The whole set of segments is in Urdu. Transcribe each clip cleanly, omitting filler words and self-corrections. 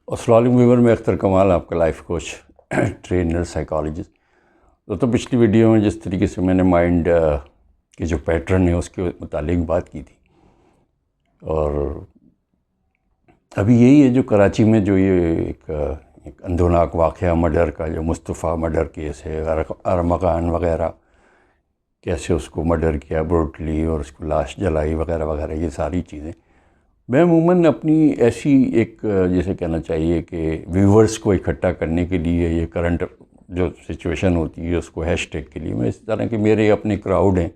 السلام علیکم ویور، میں اختر کمال، آپ کا لائف کوچ، ٹرینر، سائیکالوجسٹ۔ تو پچھلی ویڈیو میں جس طریقے سے میں نے مائنڈ کے جو پیٹرن ہے اس کے متعلق بات کی تھی، اور ابھی یہی ہے جو کراچی میں جو یہ ایک اندوناک واقعہ مرڈر کا، جو مصطفیٰ مرڈر کیس ہے، ارمغان وغیرہ، کیسے اس کو مرڈر کیا بروٹلی اور اس کو لاش جلائی وغیرہ وغیرہ، یہ ساری چیزیں میں عموماً اپنی ایسی ایک جیسے کہنا چاہیے کہ ویورز کو اکٹھا کرنے کے لیے، یہ کرنٹ جو سچویشن ہوتی ہے اس کو ہیش ٹیگ کے لیے، میں اس طرح کہ میرے اپنے کراؤڈ ہیں،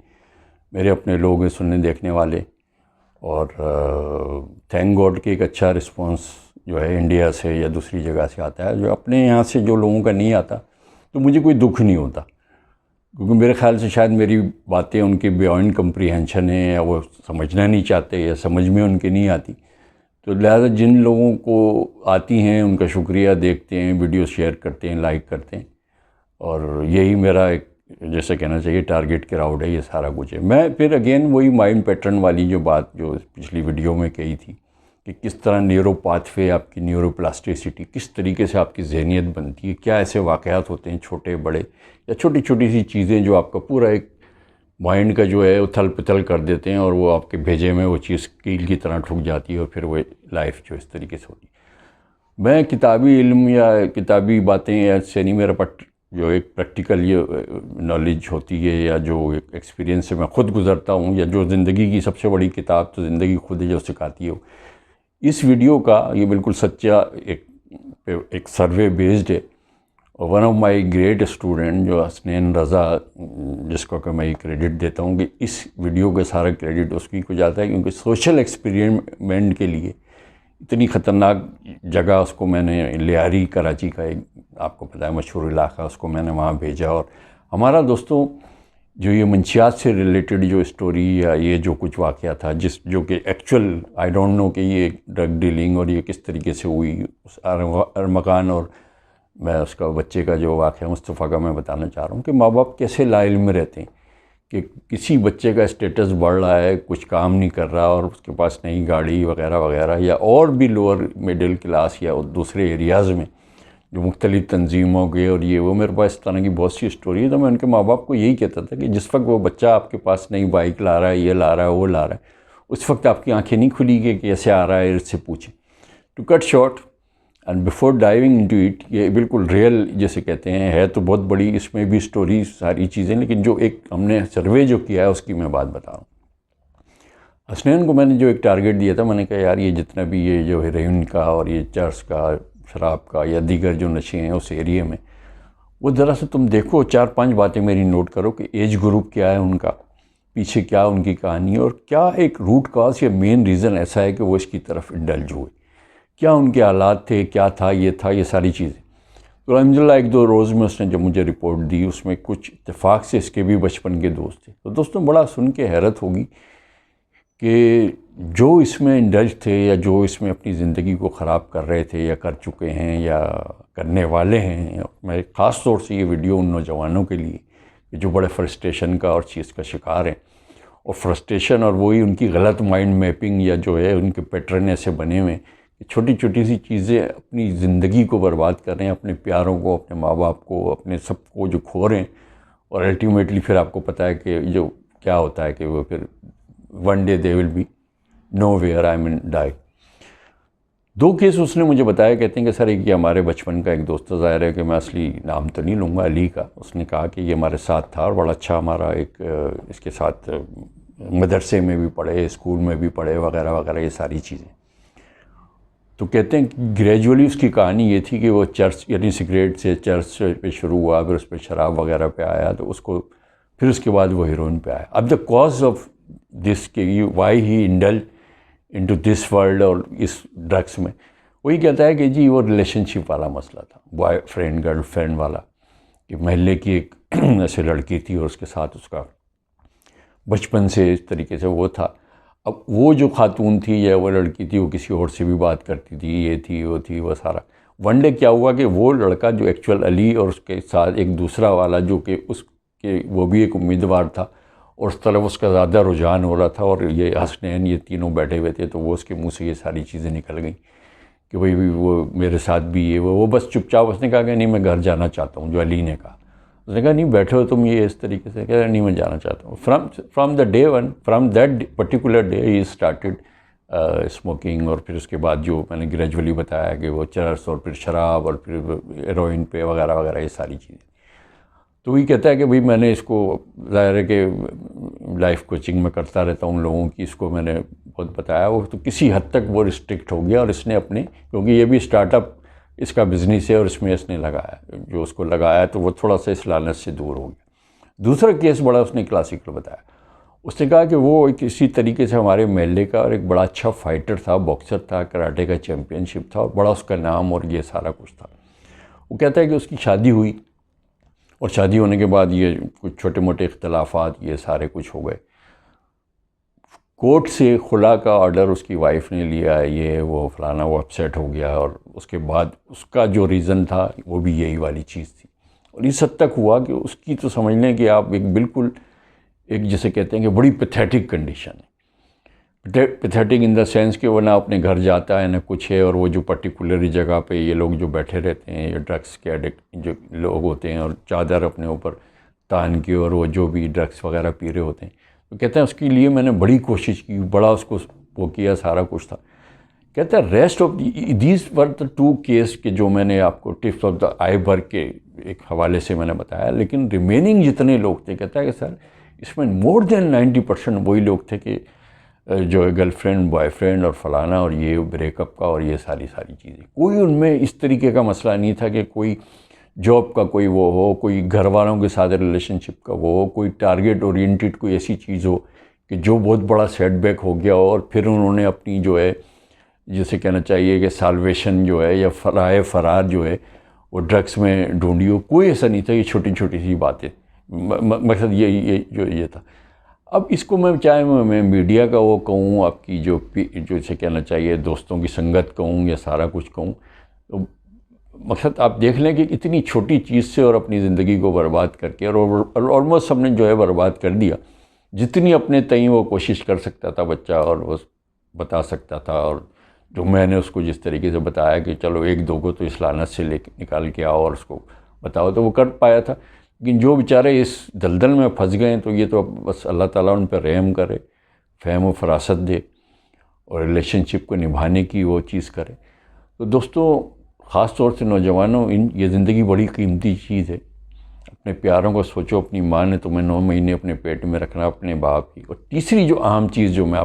میرے اپنے لوگ ہیں سننے دیکھنے والے، اور تھینک گاڈ کہ ایک اچھا رسپانس جو ہے انڈیا سے یا دوسری جگہ سے آتا ہے۔ جو اپنے یہاں سے جو لوگوں کا نہیں آتا تو مجھے کوئی دکھ نہیں ہوتا، کیونکہ میرے خیال سے شاید میری باتیں ان کے بیانڈ کمپریہنشن ہیں، یا وہ سمجھنا نہیں چاہتے، یا سمجھ میں ان کے نہیں آتی، تو لہذا جن لوگوں کو آتی ہیں ان کا شکریہ، دیکھتے ہیں، ویڈیو شیئر کرتے ہیں، لائک کرتے ہیں، اور یہی میرا ایک جیسے کہنا چاہیے ٹارگٹ کراؤڈ ہے، یہ سارا کچھ ہے۔ میں پھر اگین وہی مائنڈ پیٹرن والی جو بات جو پچھلی ویڈیو میں کہی تھی کہ کس طرح نیورو پاتھ وے، آپ کی نیورو پلاسٹیسٹی کس طریقے سے آپ کی ذہنیت بنتی ہے، کیا ایسے واقعات ہوتے ہیں چھوٹے بڑے یا چھوٹی چھوٹی سی چیزیں جو آپ کا پورا ایک مائنڈ کا جو ہے اتھل پتھل کر دیتے ہیں، اور وہ آپ کے بھیجے میں وہ چیز کیل کی طرح ٹھک جاتی ہے، اور پھر وہ لائف جو اس طریقے سے ہوتی ہے۔ میں کتابی علم یا کتابی باتیں ایسے نہیں، میرا جو ایک پریکٹیکل یہ نالج ہوتی ہے، یا جو ایک ایکسپیرینس سے میں خود گزرتا ہوں، یا جو زندگی کی سب سے بڑی کتاب تو زندگی خود ہے جو سکھاتی ہے۔ اس ویڈیو کا یہ بالکل سچا ایک سروے بیسڈ ہے، اور one of my great student جو حسنین رضا، جس کو کہ میں یہ کریڈٹ دیتا ہوں کہ اس ویڈیو کا سارا کریڈٹ اس کی کو جاتا ہے، کیونکہ سوشل ایکسپیریمنٹ کے لیے اتنی خطرناک جگہ اس کو میں نے لیاری کراچی کا ایک آپ کو پتہ ہے مشہور علاقہ، اس کو میں نے وہاں بھیجا، اور ہمارا دوستوں جو یہ منشیات سے ریلیٹڈ جو اسٹوری یا یہ جو کچھ واقعہ تھا، جو کہ ایکچول آئی ڈونٹ نو کہ یہ ڈرگ ڈیلنگ اور یہ کس طریقے سے ہوئی اس ارمغان، اور میں اس کا بچے کا جو واقعہ مصطفیٰ کا میں بتانا چاہ رہا ہوں کہ ماں باپ کیسے لا علم میں رہتے ہیں کہ کسی بچے کا اسٹیٹس بڑھ رہا ہے، کچھ کام نہیں کر رہا، اور اس کے پاس نئی گاڑی وغیرہ وغیرہ، یا اور بھی لوور مڈل کلاس یا دوسرے ایریاز میں جو مختلف تنظیموں کے، اور یہ وہ میرے پاس اس طرح کی بہت سی اسٹوری ہے۔ تو میں ان کے ماں باپ کو یہی کہتا تھا کہ جس وقت وہ بچہ آپ کے پاس نئی بائک لا رہا ہے، یہ لا رہا ہے، وہ لا رہا ہے، اس وقت آپ کی آنکھیں نہیں کھلی کہ کیسے آ رہا ہے، اس سے پوچھیں۔ To cut short and before diving into it, یہ بالکل ریئل جیسے کہتے ہیں ہے تو بہت بڑی، اس میں بھی اسٹوری ساری چیزیں، لیکن جو ایک ہم نے سروے جو کیا ہے اس کی میں بات بتا رہا ہوں۔ حسنین کو میں نے جو ایک ٹارگٹ دیا تھا، میں نے کہا یار یہ جتنا بھی یہ جو ہیروئن کا اور یہ چرس کا، شراب کا یا دیگر جو نشے ہیں اس ایریے میں، وہ ذرا سے تم دیکھو، 4-5 باتیں میری نوٹ کرو کہ ایج گروپ کیا ہے ان کا، پیچھے کیا ان کی کہانی ہے، اور کیا ایک روٹ کاز یا مین ریزن ایسا ہے کہ وہ اس کی طرف انڈلج ہوئے، کیا ان کے حالات تھے، کیا تھا، یہ ساری چیزیں۔ تو الحمدللہ 1-2 روز میں اس نے جب مجھے رپورٹ دی، اس میں کچھ اتفاق سے اس کے بھی بچپن کے دوست تھے۔ تو دوستوں بڑا سن کے حیرت ہوگی کہ جو اس میں انڈلج تھے، یا جو اس میں اپنی زندگی کو خراب کر رہے تھے یا کر چکے ہیں یا کرنے والے ہیں، میں خاص طور سے یہ ویڈیو ان نوجوانوں کے لیے کہ جو بڑے فرسٹریشن کا اور چیز کا شکار ہیں، اور فرسٹریشن اور وہی ان کی غلط مائنڈ میپنگ یا جو ہے ان کے پیٹرن ایسے بنے ہوئے کہ چھوٹی چھوٹی سی چیزیں اپنی زندگی کو برباد کر رہے ہیں، اپنے پیاروں کو، اپنے ماں باپ کو، اپنے سب کو جو کھو رہے ہیں، اور الٹیمیٹلی پھر آپ کو پتہ ہے کہ جو کیا ہوتا ہے کہ وہ پھر one day they will be nowhere, I mean die. 2 case اس نے مجھے بتایا، کہتے ہیں کہ سر ایک یہ ہمارے بچپن کا ایک دوست، ظاہر ہے کہ میں اصلی نام تو نہیں لوں گا، علی کا، اس نے کہا کہ یہ ہمارے ساتھ تھا اور بڑا اچھا ہمارا ایک اس کے ساتھ مدرسے میں بھی پڑھے، اسکول میں بھی پڑھے وغیرہ وغیرہ، یہ ساری چیزیں۔ تو کہتے ہیں کہ گریجولی اس کی کہانی یہ تھی کہ وہ چرچ یعنی سگریٹ سے چرچ پہ شروع ہوا، پھر اس پہ شراب وغیرہ پہ آیا، تو اس کو پھر اس کے بعد وہ ہیروئن پہ آیا۔ اب دا کاز آف دس کہ why he indulged into this world اور اس ڈرگس میں، وہی کہتا ہے کہ جی وہ ریلیشن شپ والا مسئلہ تھا، بوائے فرینڈ گرل فرینڈ والا، کہ محلے کی ایک ایسے لڑکی تھی اور اس کے ساتھ اس کا بچپن سے اس طریقے سے وہ تھا۔ اب وہ جو خاتون تھی یا وہ لڑکی تھی، وہ کسی اور سے بھی بات کرتی تھی، یہ تھی وہ تھی وہ سارا۔ ون ڈے کیا ہوا کہ وہ لڑکا جو ایکچول علی اور اس کے ساتھ ایک دوسرا والا جو کہ اس کے وہ بھی ایک امیدوار تھا، اور اس طرف اس کا زیادہ رجحان ہو رہا تھا، اور یہ حسنین یہ تینوں بیٹھے ہوئے تھے، تو وہ اس کے منہ سے یہ ساری چیزیں نکل گئیں کہ بھائی وہ میرے ساتھ بھی یہ وہ بس چپ چاپ اس نے کہا کہ نہیں میں گھر جانا چاہتا ہوں. جو علی نے کہا, اس نے کہا نہیں بیٹھے ہو تم یہ اس طریقے سے, کہہ رہا نہیں میں جانا چاہتا ہوں. From the day one, from that particular day he started smoking. اور پھر اس کے بعد جو میں نے گریجولی بتایا کہ وہ چرس اور پھر شراب اور پھر ہیروئن پہ وغیرہ وغیرہ یہ ساری چیزیں. تو وہی کہتا ہے کہ بھئی میں نے اس کو ظاہر ہے کہ لائف کوچنگ میں کرتا رہتا ہوں لوگوں کی, اس کو میں نے بہت بتایا. وہ تو کسی حد تک وہ ریسٹرکٹ ہو گیا اور اس نے اپنے, کیونکہ یہ بھی اسٹارٹ اپ اس کا بزنس ہے اور اس میں اس نے لگایا جو اس کو لگایا تو وہ تھوڑا سا اس لالچ سے دور ہو گیا. دوسرا کیس بڑا اس نے کلاسیکل بتایا. اس نے کہا کہ وہ کسی طریقے سے ہمارے محلے کا اور ایک بڑا اچھا فائٹر تھا, باکسر تھا, کراٹے کا چیمپئن شپ تھا اور بڑا اس کا نام اور یہ سارا کچھ تھا. وہ کہتا ہے کہ اس کی شادی ہوئی اور شادی ہونے کے بعد یہ کچھ چھوٹے موٹے اختلافات یہ سارے کچھ ہو گئے. کورٹ سے خلا کا آرڈر اس کی وائف نے لیا, یہ وہ فلانا, وہ اپسیٹ ہو گیا. اور اس کے بعد اس کا جو ریزن تھا وہ بھی یہی والی چیز تھی. اور اس حد تک ہوا کہ اس کی تو سمجھ لیں کہ آپ ایک بالکل ایک جسے کہتے ہیں کہ بڑی پیتھیٹک کنڈیشن ہے. پیتھیٹک ان دا سینس کہ وہ نہ اپنے گھر جاتا ہے نہ کچھ ہے, اور وہ جو پرٹیکولر جگہ پہ یہ لوگ جو بیٹھے رہتے ہیں, یہ ڈرگس کے ایڈکٹ جو لوگ ہوتے ہیں اور چادر اپنے اوپر تان کے اور وہ جو بھی ڈرگس وغیرہ پی رہے ہوتے ہیں. تو کہتے ہیں اس کے لیے میں نے بڑی کوشش کی, بڑا اس کو وہ کیا, سارا کچھ تھا. کہتا ہے rest of these were the 2 case کہ جو میں نے آپ کو ٹپس آف دا آئی برگ کے ایک حوالے سے میں نے بتایا, لیکن ریمیننگ جتنے لوگ تھے کہتا ہے کہ سر اس میں مور دین 90% وہی لوگ تھے کہ جو گرل فرینڈ بوائے فرینڈ اور فلانا اور یہ بریک اپ کا اور یہ ساری چیزیں. کوئی ان میں اس طریقے کا مسئلہ نہیں تھا کہ کوئی جاب کا کوئی وہ ہو, کوئی گھر والوں کے ساتھ ریلیشن شپ کا وہ ہو, کوئی ٹارگیٹ اورینٹیڈ کوئی ایسی چیز ہو کہ جو بہت بڑا سیٹ بیک ہو گیا ہو اور پھر انہوں نے اپنی جو ہے جسے کہنا چاہیے کہ سالویشن جو ہے یا رائے فرار جو ہے وہ ڈرگس میں ڈھونڈی ہو. کوئی ایسا نہیں تھا. یہ چھوٹی چھوٹی سی باتیں, مقصد یہ تھا. اب اس کو میں چاہے میں میڈیا کا وہ کہوں, آپ کی جو اسے کہنا چاہیے دوستوں کی سنگت کہوں یا سارا کچھ کہوں, تو مقصد آپ دیکھ لیں کہ اتنی چھوٹی چیز سے اور اپنی زندگی کو برباد کر کے اور آلموسٹ ہم نے جو ہے برباد کر دیا. جتنی اپنے تئیں وہ کوشش کر سکتا تھا بچہ اور وہ بتا سکتا تھا, اور جو میں نے اس کو جس طریقے سے بتایا کہ چلو 1-2 کو تو اس لعنت سے نکال کے آؤ اور اس کو بتاؤ, تو وہ کر پایا تھا. لیکن جو بیچارے اس دلدل میں پھنس گئے تو یہ تو بس اللہ تعالیٰ ان پہ رحم کرے, فہم و فراست دے اور ریلیشن شپ کو نبھانے کی وہ چیز کرے. تو دوستوں خاص طور سے نوجوانوں, یہ زندگی بڑی قیمتی چیز ہے. اپنے پیاروں کو سوچو. اپنی ماں نے تمہیں 9 مہینے اپنے پیٹ میں رکھنا, اپنے باپ کی. اور تیسری جو اہم چیز جو میں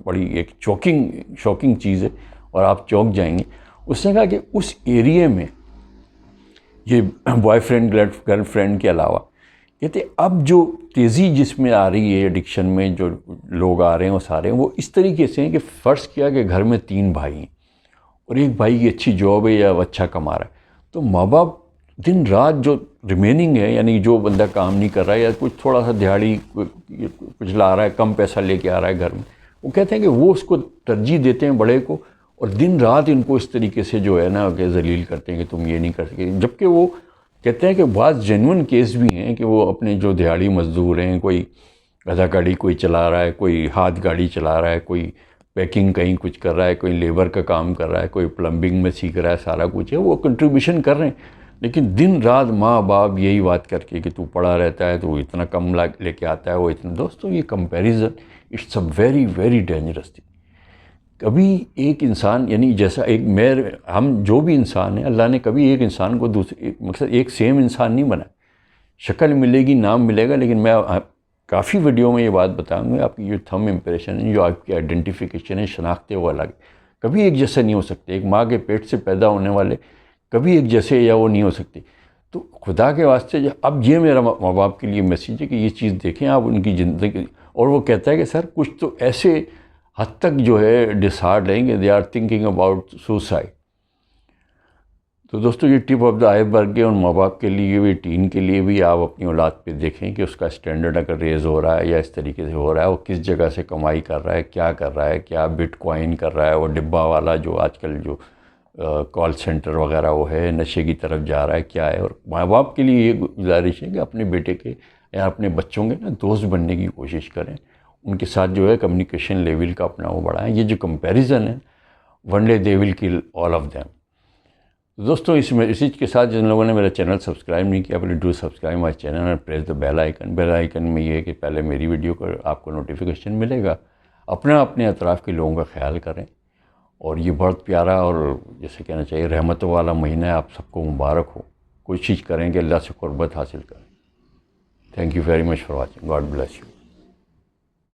بڑی ایک شوکنگ چیز ہے اور آپ چونک جائیں گے, اس نے کہا کہ اس ایریے میں یہ بوائے فرینڈ گرل فرینڈ کے علاوہ کہتے اب جو تیزی جس میں آ رہی ہے ایڈکشن میں, جو لوگ آ رہے ہیں وہ سارے ہیں وہ اس طریقے سے ہیں کہ فرض کیا کہ گھر میں 3 بھائی ہیں اور ایک بھائی کی اچھی جاب ہے یا وہ اچھا کما رہا ہے, تو ماں باپ دن رات جو ریمیننگ ہے, یعنی جو بندہ کام نہیں کر رہا ہے یا کچھ تھوڑا سا دیہڑی کچھ لا رہا ہے, کم پیسہ لے کے آ رہا ہے گھر میں, وہ کہتے ہیں کہ وہ اس کو ترجیح دیتے ہیں بڑے کو, اور دن رات ان کو اس طریقے سے جو ہے نا کہ ذلیل کرتے ہیں کہ تم یہ نہیں کر سکے. جبکہ وہ کہتے ہیں کہ بعض جینون کیس بھی ہیں کہ وہ اپنے جو دیہڑی مزدور ہیں, کوئی گدھا گاڑی کوئی چلا رہا ہے, کوئی ہاتھ گاڑی چلا رہا ہے, کوئی پیکنگ کہیں کچھ کر رہا ہے, کوئی لیبر کا کام کر رہا ہے, کوئی پلمبنگ میں سیکھ رہا ہے, سارا کچھ ہے, وہ کنٹریبیوشن کر رہے ہیں. لیکن دن رات ماں باپ یہی بات کر کے کہ تو پڑھا رہتا ہے, تو وہ اتنا کم لے کے آتا ہے, وہ اتنا. دوستوں یہ comparison it's a very very dangerous thing. کبھی ایک انسان, یعنی جیسا ہم جو بھی انسان ہیں, اللہ نے کبھی ایک انسان کو مقصد ایک سیم انسان نہیں بنایا. شکل ملے گی, نام ملے گا, لیکن میں کافی ویڈیو میں یہ بات بتاؤں گا, آپ کی جو تھم امپریشن ہے, جو آپ کی آئیڈینٹیفیکیشن ہے, شناخت ہے, وہ الگ کبھی ایک جیسے نہیں ہو سکتے. ایک ماں کے پیٹ سے پیدا ہونے والے کبھی ایک جیسے یا وہ نہیں ہو سکتے. تو خدا کے واسطے اب یہ میرا ماں باپ کے لیے میسیج ہے کہ یہ چیز دیکھیں آپ ان کی زندگی. اور وہ کہتا ہے کہ سر کچھ تو ایسے حد تک جو ہے ڈسہارڈ ہیں کہ they are thinking about suicide. تو دوستو یہ ٹپ آف دا آئی برگ ہے, اور ماں باپ کے لیے بھی, ٹین کے لیے بھی. آپ اپنی اولاد پہ دیکھیں کہ اس کا اسٹینڈرڈ اگر ریز ہو رہا ہے یا اس طریقے سے ہو رہا ہے, وہ کس جگہ سے کمائی کر رہا ہے, کیا کر رہا ہے, کیا بٹ کوائن کر رہا ہے, وہ ڈبہ والا جو آج کل جو کال سینٹر وغیرہ وہ ہے, نشے کی طرف جا رہا ہے, کیا ہے. اور ماں باپ کے لیے یہ گزارش ہے کہ اپنے بیٹے کے یا اپنے بچوں کے نا دوست بننے کی کوشش کریں, ان کے ساتھ جو ہے کمیونیکیشن لیول کا اپنا وہ بڑھائیں. یہ جو کمپیریزن ہے ون ڈے دے ول کل آل آف دیم. دوستوں اسی کے ساتھ جن لوگوں نے میرا چینل سبسکرائب نہیں کیا، پہلے do subscribe my channel and press the bell icon. Bell icon میں یہ ہے کہ پہلے میری ویڈیو کا آپ کو نوٹیفیکیشن ملے گا. اپنے اطراف کے لوگوں کا خیال کریں. اور یہ بہت پیارا اور جیسے کہنا چاہیے رحمتوں والا مہینہ ہے، آپ سب کو مبارک ہو. کوشش کریں کہ اللہ سے قربت حاصل کریں. Thank you very much for watching. God bless you.